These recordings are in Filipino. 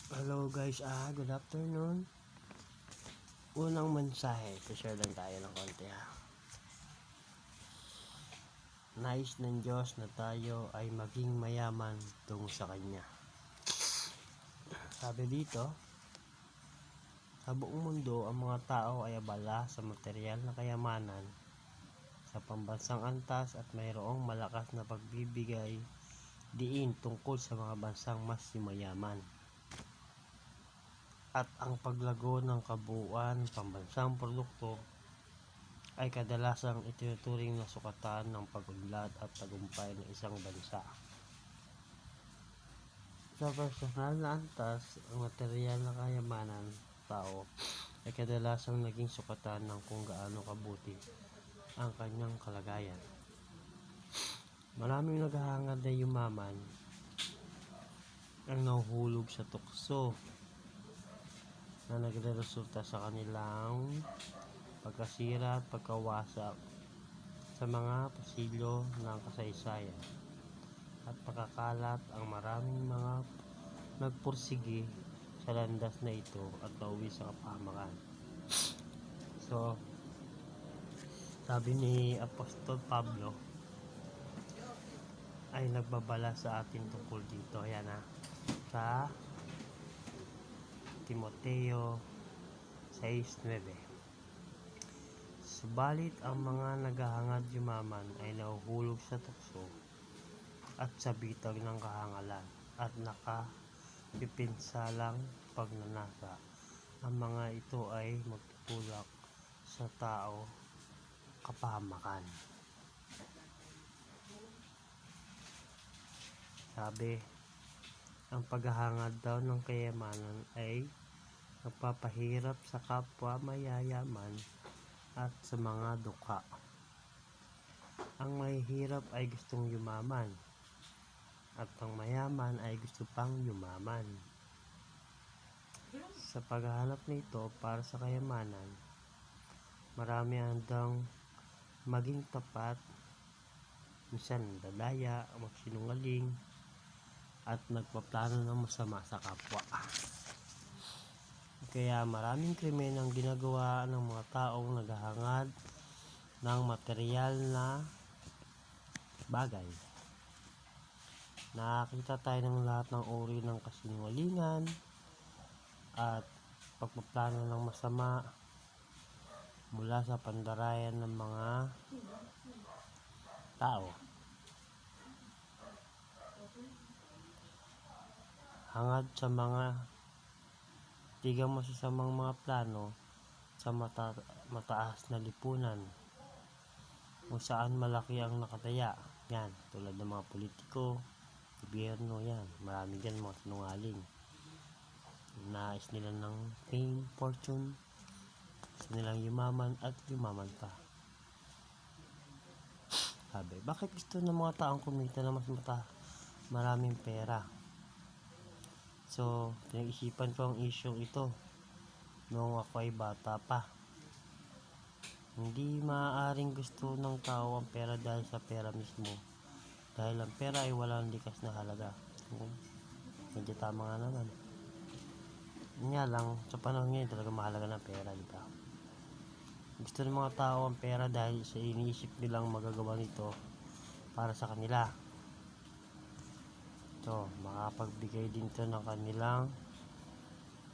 Hello guys, good afternoon. Unang mensahe, share lang tayo ng konti ha. Nais ng Diyos na tayo ay maging mayaman tungo sa Kanya. Sabi dito, sa buong mundo ang mga tao ay abala sa material na kayamanan, sa pambansang antas at mayroong malakas na pagbibigay diin tungkol sa mga bansang mas mayaman. At ang paglago ng kabuuan pambansang produkto ay kadalasang itinuturing na sukatan ng pag-unlad at tagumpay ng isang bansa. Sa personal na antas, ang material na kayamanan tao ay kadalasang naging sukatan ng kung gaano kabuti ang kanyang kalagayan. Maraming naghahangad na yumaman ang nahuhulog sa tukso na nagreresulta sa kanilang pagkasira at pagkawasak sa mga pasilyo ng kasaysayan at pakakalat ang maraming mga nagpursige sa landas na ito at nauwi sa kapahamakan. So, sabi ni Apostol Pablo ay nagbabala sa atin tungkol dito. Ayan sa Timoteo 6:9. Subalit ang mga naghahangad yumaman ay nahuhulog sa tukso at sa bitag ng kahangalan at nakapipinsalang pagnanasa. Ang mga ito ay magtutulak sa tao kapahamakan. Sabi, ang paghahangad daw ng kayamanan ay nagpapahirap sa kapwa mayayaman at sa mga dukha. Ang mahihirap ay gustong yumaman at ang mayaman ay gusto pang yumaman. Sa paghahanap nito para sa kayamanan, marami handang maging tapat, minsan dadaya, magsinungaling, at nagpaplano ng masama sa kapwa. Kaya maraming krimen ang ginagawa ng mga taong naghahangad ng material na bagay. Nakakita tayo ng lahat ng uri ng kasinungalingan at pagpaplano ng masama mula sa pandarayan ng mga tao. Hangad sa mga tigang masasamang mga plano sa mataas na lipunan kung saan malaki ang nakataya. Yan, tulad ng mga politiko, gobyerno, yan. Marami dyan mga sinungaling. Nais nila ng fame, fortune, gusto nilang yumaman at yumaman pa. Sabi, bakit gusto ng mga taong kumita na mas maraming pera? So, pinag-isipan ko ang issue ito noong ako ay bata pa. Hindi maaaring gusto ng tao ang pera dahil sa pera mismo. Dahil ang pera ay walang likas na halaga. Medyo tama nga naman. Nga lang, sa panahon ngayon talaga mahalaga ng pera, di ba? Gusto ng mga tao ang pera dahil sa iniisip nilang magagawa nito para sa kanila. So, makapagbigay din to ng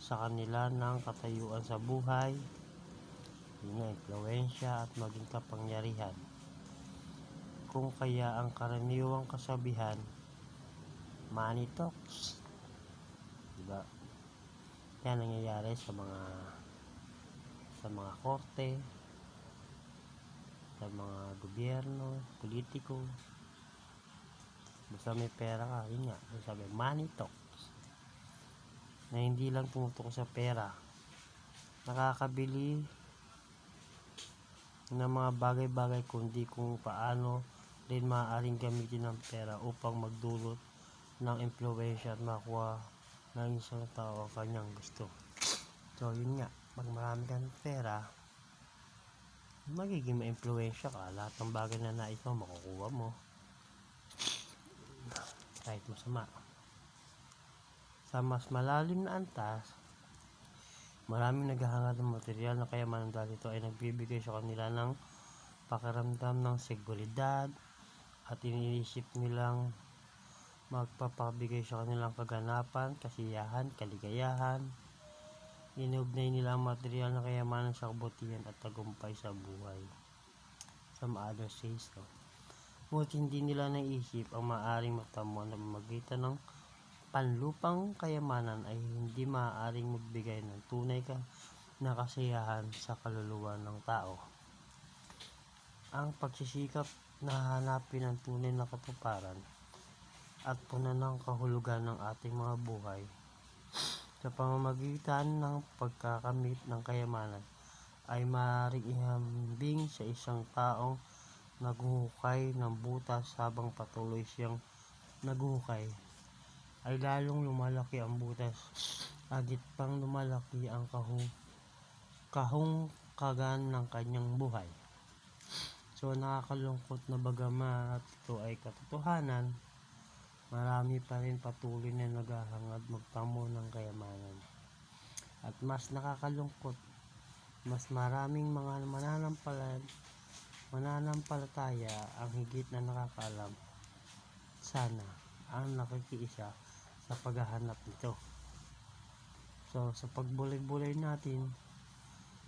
sa kanila ng katayuan sa buhay, impluwensya at maging kapangyarihan. Kung kaya ang karaniwang kasabihan, money talks, diba? Yan nangyayari sa mga korte, sa mga gobyerno, politiko. Basta may pera ka, yun nga, sabi, money talks, na hindi lang tumutok sa pera, nakakabili ng mga bagay-bagay, kundi kung paano rin maaaring gamitin ng pera upang magdulot ng impluwensya at makuha ng isang tao ang kanyang gusto. So yun nga, pag marami kang pera, magiging ma-impluwensya ka. Lahat ng bagay na nais mo, makukuha mo, kahit masama. Sa mas malalim na antas, maraming naghahangad ng material na kayamanan dahil ito ay nagbibigay sa kanila ng pakiramdam ng seguridad at iniisip nilang magpapabigay sa kanilang kaganapan, kasiyahan, kaligayahan. Inuugnay nila ang material na kayamanan sa kabutihan at tagumpay sa buhay. Some others say so. Ngunit hindi nila naisip ang maaaring matamo na pamamagitan ng panlupang kayamanan ay hindi maaaring magbigay ng tunay na kasiyahan sa kaluluwa ng tao. Ang pagsisikap na hanapin ang tunay na katuparan at punan ng kahulugan ng ating mga buhay sa pamamagitan ng pagkakamit ng kayamanan ay maaaring ihambing sa isang taong naghuhukay ng butas. Habang patuloy siyang naghuhukay ay lalong lumalaki ang butas, agit pang lumalaki ang kahungkagan ng kanyang buhay. So nakakalungkot na bagamat ito ay katotohanan, marami pa rin patuloy na naghahangad magtamo ng kayamanan. At mas nakakalungkot, mas maraming mga mananampalataya ang higit na nakakaalam sana ang nakikiisa sa paghahanap nito. So sa pagbulay-bulay natin,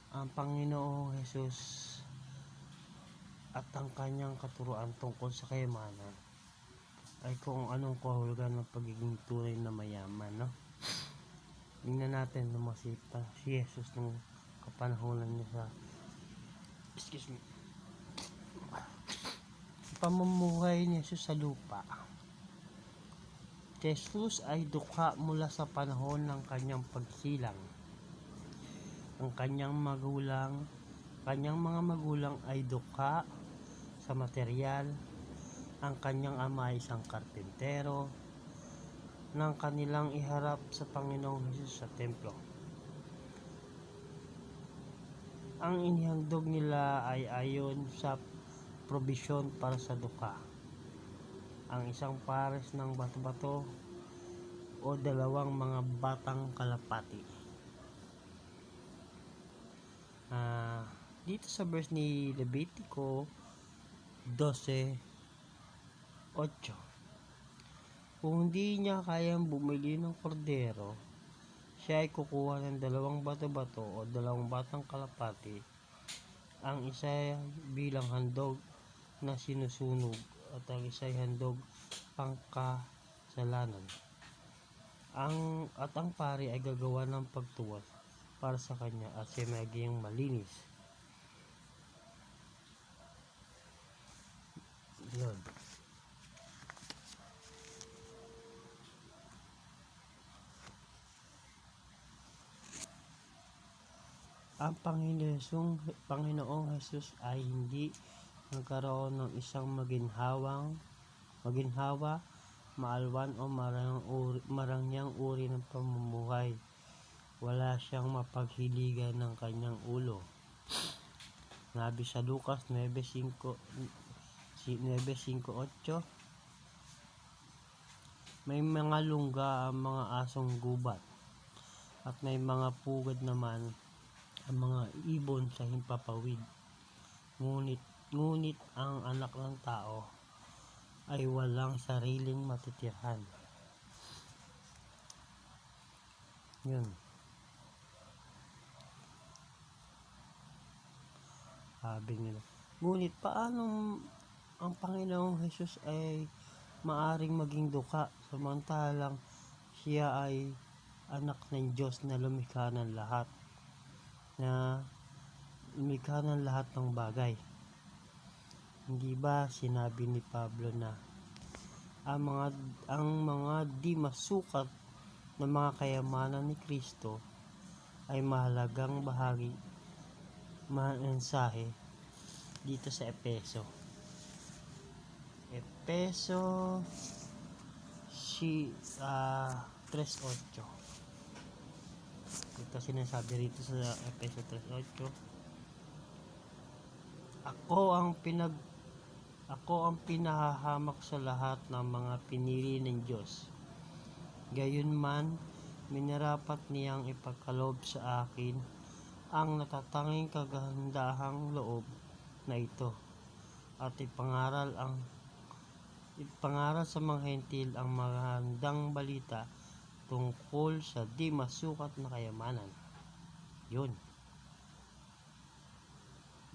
ang Panginoong Jesus at ang kanyang katuruan tungkol sa kayamanan ay kung anong kahulugan ng pagiging tunay na mayaman, no? Tingnan natin lumasi pa si Jesus nung kapanahonan niya sa pamumuhay ni Jesus sa lupa. Jesus ay dukha mula sa panahon ng kanyang pagsilang. Ang kanyang mga magulang ay dukha sa material. Ang kanyang ama ay isang karpintero. Nang kanilang iharap sa Panginoong Hesus sa templo, ang inihandog nila ay ayon sa probisyon para sa dukha. Ang isang pares ng bato-bato o dalawang mga batang kalapati. Dito sa verse ni Levitico 12:8, kung hindi niya kayang bumili ng kordero, siya ay kukuha ng dalawang bato-bato o dalawang batang kalapati, ang isa bilang handog na sinusunog at ang isa ay handog pangkasalanan. Ang pari ay gagawa ng pagtuwas para sa kanya at siya maging malinis. Yun. Ang Panginoong Jesus ay hindi nagkaroon ng isang maginhawa, maalwan o marangyang uri ng pamumuhay. Wala siyang mapaghiligan ng kanyang ulo. Nabi sa Lucas 9:5-8, may mga lungga ang mga asong gubat at may mga pugad naman ang mga ibon sa himpapawid. Ngunit ang anak ng tao ay walang sariling matitirhan. Yun. Sabi nila. Ngunit paano ang Panginoong Jesus ay maaring maging dukha samantalang siya ay anak ng Diyos na lumikha ng lahat ng bagay? Hindi ba sinabi ni Pablo na ang mga di masukat na mga kayamanan ni Kristo ay mahalagang bahagi mensahe dito sa Efeso 3:8. Ito sinasabi rito sa Efeso 3:8, Ako ang pinahahamak sa lahat ng mga pinili ng Diyos. Gayunman, minarapat niyang ipagkaloob sa akin ang natatanging kagandahang loob na ito, at ipangaral sa mga hentil ang magandang balita tungkol sa di masukat na kayamanan. Yun.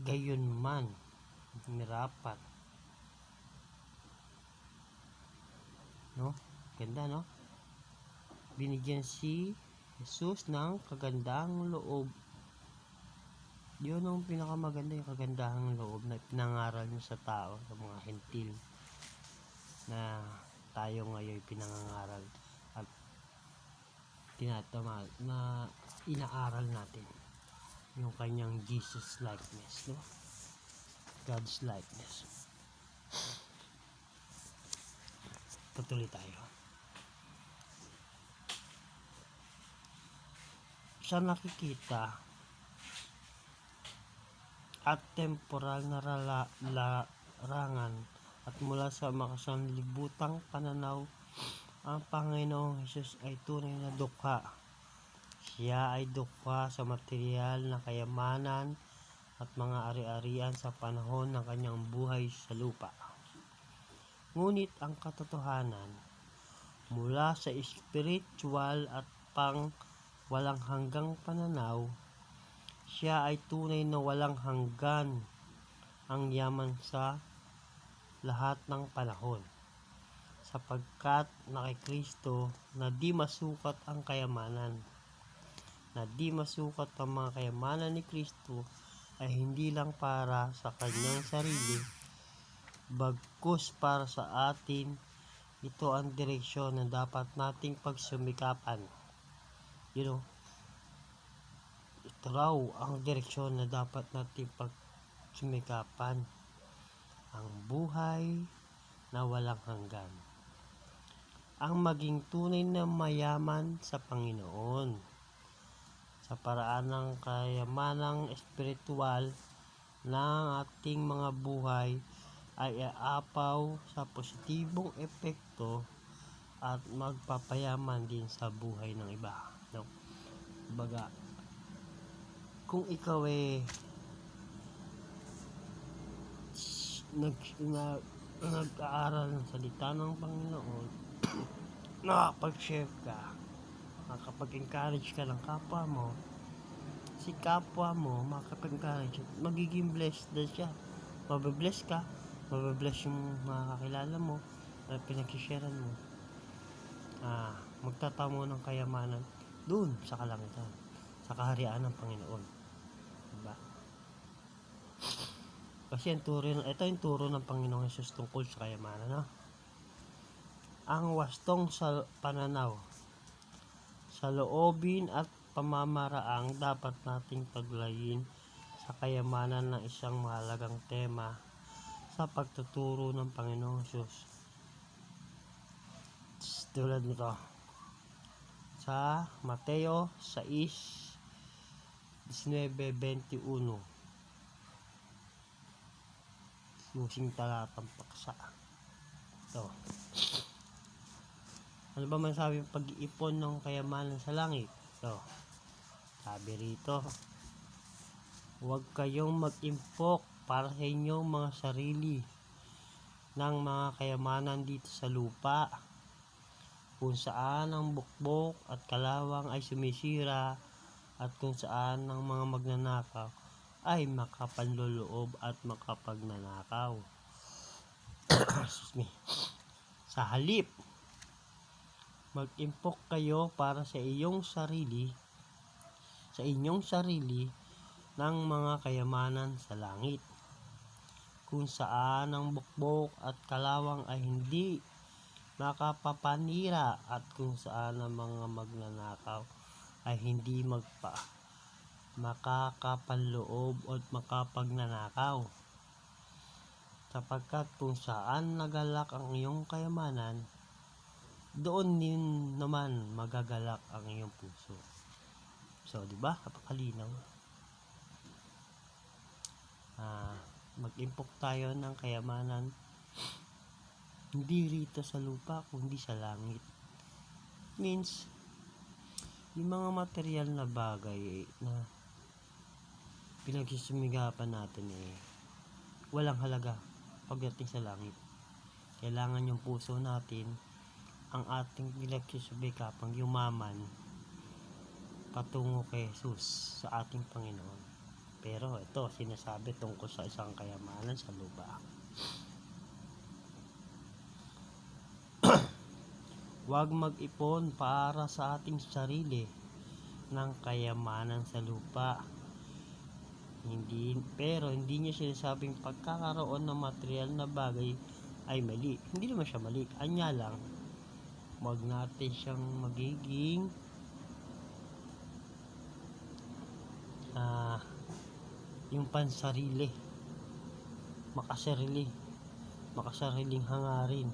Gayunman, minarapat. No? Ganda, no? Binigyan si Jesus ng kagandahang loob. Yun ang pinakamaganda, yung kagandahang loob na pinangaral niya sa tao, sa mga hentil, na tayo ngayon pinangangaral at tinatama na inaaral natin yung kanyang Jesus likeness, no? God's likeness. Patuloy tayo. Sa nakikita at temporal na larangan at mula sa makasanlibutang pananaw, ang Panginoong Hesus ay tunay na dukha. Siya ay dukha sa material na kayamanan at mga ari-arian sa panahon ng kanyang buhay sa lupa. Ngunit ang katotohanan, mula sa spiritual at pang walang hanggang pananaw, siya ay tunay na walang hanggan ang yaman sa lahat ng panahon, sapagkat na kay Kristo na di masukat ang kayamanan, na di masukat ang mga kayamanan ni Kristo ay hindi lang para sa kanyang sarili, bagkus para sa atin. Ito ang direksyon na dapat nating pagsumikapan. Ito raw ang direksyon na dapat nating pagsumikapan. Ang buhay na walang hanggan. Ang maging tunay na mayaman sa Panginoon. Sa paraan ng kayamanang espiritual ng ating mga buhay ay aapaw sa positibong epekto at magpapayaman din sa buhay ng iba. No? Baga, kung ikaw nag-aaral ng salita ng Panginoon, nakapag-share ka, nakapag-encourage ka ng kapwa mo, si kapwa mo makapag-encourage, magiging blessed na siya. Mabibless ka, mabibless yung mga kakilala mo na pinag-sharean mo. Magtatamo ng kayamanan doon sa kalangitan, sa kaharian ng Panginoon. Diba? Kasi ito yung turo ng Panginoong Hesus tungkol sa kayamanan. No? Ang wastong sa pananaw, sa loobin at pamamaraang dapat nating paglayin sa kayamanan ng isang mahalagang tema sa pagtuturo ng Panginoong Hesus. Tulad nito sa Mateo 6:19-21, yung talatang paksa. Ito. Ano ba man sabi yung pag-iipon ng kayamanan sa langit? Ito. Sabi rito, huwag kayong mag-impok para sa inyong mga sarili ng mga kayamanan dito sa lupa, kung saan ang bukbok at kalawang ay sumisira, at kung saan ang mga magnanakaw ay makapanloloob at makapagnanakaw. Sa halip, mag-impok kayo para sa inyong sarili ng mga kayamanan sa langit, kung saan ang bukbok at kalawang ay hindi makapapanira, at kung saan ang mga magnanakaw ay hindi makakapanloob at makapagnanakaw. Sapagkat kung saan nagalak ang iyong kayamanan, doon din naman magagalak ang iyong puso. So, di ba? Kapakalinaw. Mag-impok tayo ng kayamanan hindi rito sa lupa kundi sa langit. Means yung mga material na bagay na pinagsisumigapan natin walang halaga pagdating sa langit. Kailangan yung puso natin ang ating pinagsisumikapang yumaman patungo kay Jesus sa ating Panginoon. Pero ito sinasabi tungkol sa isang kayamanan sa lupa. Huwag mag-ipon para sa ating sarili ng kayamanan sa lupa. Pero hindi niya sinasabing pagkakaroon ng material na bagay ay mali. Hindi naman siya mali. Anya lang, huwag natin siyang magiging yung pansarili, makasariling hangarin.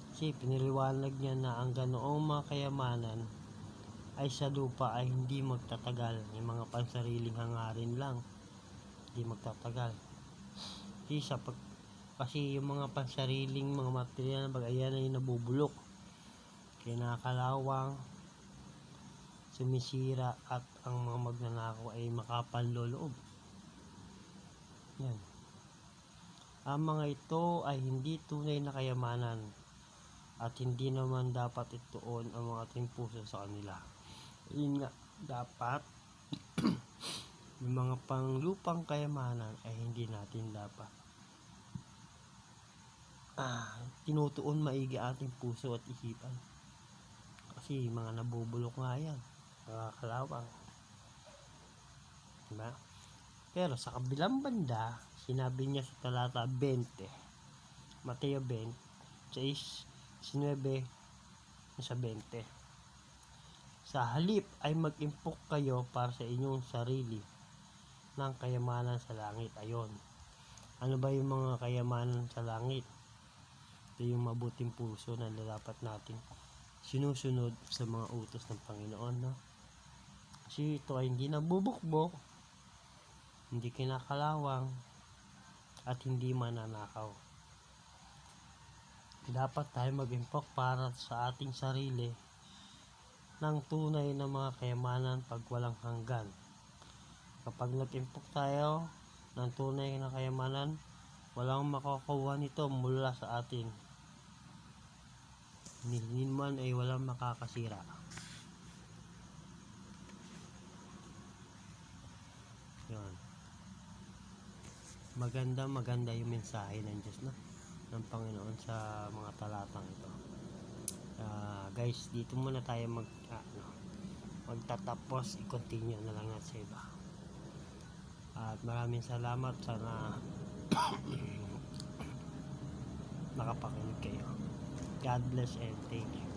Kasi piniliwanag niya na ang ganoong mga kayamanan ay sa lupa ay hindi magtatagal. Yung mga pansariling hangarin lang, hindi magtatagal. Kasi yung mga pansariling mga material na bagayan ay nabubulok, kinakalawang, sumisira, at ang mga magnanakaw ay makapanloloob. Yan. Ang mga ito ay hindi tunay na kayamanan at hindi naman dapat ituon ang mga ating puso sa kanila. Yun nga, dapat yung mga panglupang kayamanan ay hindi natin dapat tinutuon maigi ating puso at isipan. Kasi mga nabubulok nga yan, nakakalawang, diba? Pero sa kabilang banda, sinabi niya sa talata 20, Mateo 20, 19 sa 20, sa halip ay mag-impok kayo para sa inyong sarili ng kayamanan sa langit. Ayon, ano ba yung mga kayamanan sa langit? Ito yung mabuting puso na dapat natin sinusunod sa mga utos ng Panginoon, no? Kasi ito ay hindi nabubukbok, hindi kinakalawang, at hindi mananakaw. Dapat tayo mag-impok para sa ating sarili ng tunay na mga kayamanan pag walang hanggan. Kapag nag-impok tayo ng tunay na kayamanan, walang makakuha nito mula sa atin. Hindi man ay walang makakasira. Yun. Maganda yung mensahe ng Diyos, no? Ng Panginoon sa mga talatang ito. Guys, dito muna tayo magtatapos. I-continue na lang natin sa iba. At maraming salamat. Sana nakapakinig kayo. God bless and thank you.